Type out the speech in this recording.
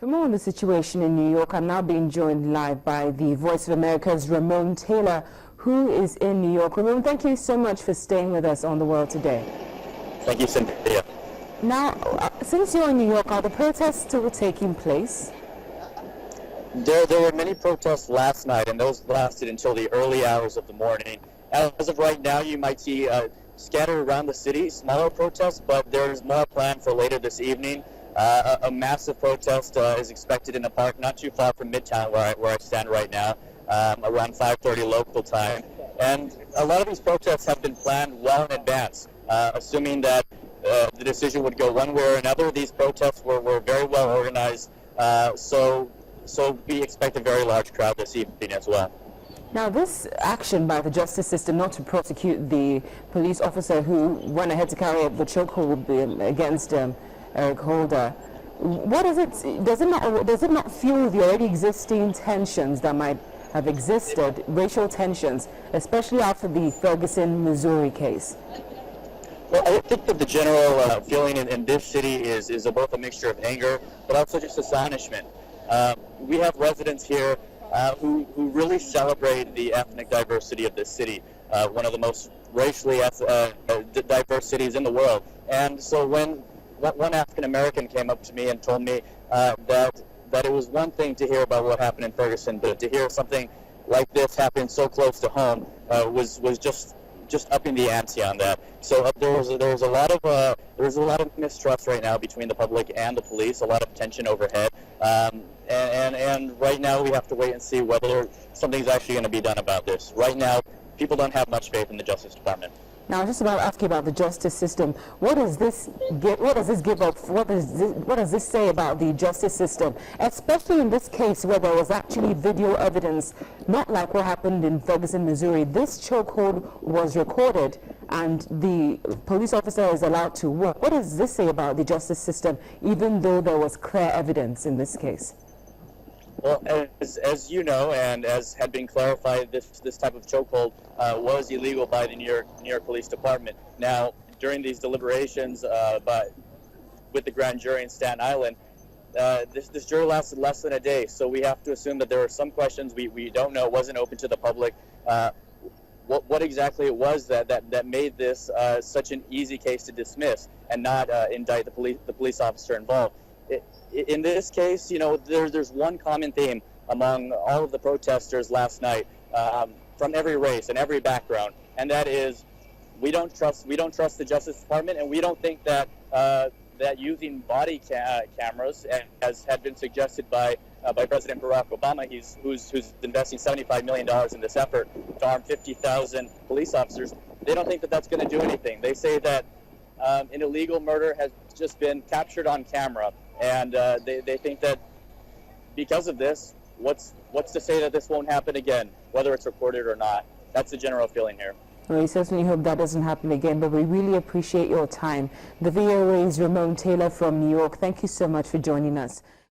For more on the situation in New York, I'm now being joined live by the Voice of America's Ramon Taylor, who is in New York. Ramon, thank you so much for staying with us on The World Today. Thank you, Cynthia. Now, since you're in New York, are the protests still taking place? There were many protests last night, and those lasted until the early hours of the morning. As of right now, you might see scattered around the city smaller protests, but there's more planned for later this evening. A massive protest is expected in a park not too far from Midtown, where I stand right now, around 5:30 local time. And a lot of these protests have been planned well in advance, assuming that the decision would go one way or another. These protests were very well organized, so we expect a very large crowd this evening as well. Now, this action by the justice system not to prosecute the police officer who went ahead to carry out the chokehold against Eric Holder, what is it? Does it not fuel the already existing tensions that might have existed, racial tensions, especially after the Ferguson, Missouri case? Well, I think that the general feeling in this city is both a mixture of anger, but also just astonishment. We have residents here who really celebrate the ethnic diversity of this city, one of the most racially diverse cities in the world. And so when one African American came up to me and told me that it was one thing to hear about what happened in Ferguson, but to hear something like this happen so close to home was just upping the ante on that. So there's a lot of mistrust right now between the public and the police, a lot of tension overhead, and right now we have to wait and see whether something's actually going to be done about this. Right now, people don't have much faith in the Justice Department. Now, just about asking about the justice system, what does this give up? What does this say about the justice system, especially in this case where there was actually video evidence, not like what happened in Ferguson, Missouri. This chokehold was recorded, and the police officer is allowed to work. What does this say about the justice system, even though there was clear evidence in this case? Well, as you know, and as had been clarified, this type of chokehold was illegal by the New York Police Department. Now, during these deliberations with the grand jury in Staten Island, this jury lasted less than a day, so we have to assume that there were some questions we don't know, wasn't open to the public. What exactly it was that made this such an easy case to dismiss and not indict the police officer involved. In this case, you know, there's one common theme among all of the protesters last night, from every race and every background, and that is we don't trust the Justice Department, and we don't think that that using body cameras, as had been suggested by President Barack Obama, who's investing $75 million in this effort to arm 50,000 police officers. They don't think that that's going to do anything. They say that an illegal murder has just been captured on camera, and they think that because of this, what's to say that this won't happen again, whether it's recorded or not? That's the general feeling here. Well, we certainly hope that doesn't happen again, but we really appreciate your time. The VOA's Ramon Taylor from New York, thank you so much for joining us.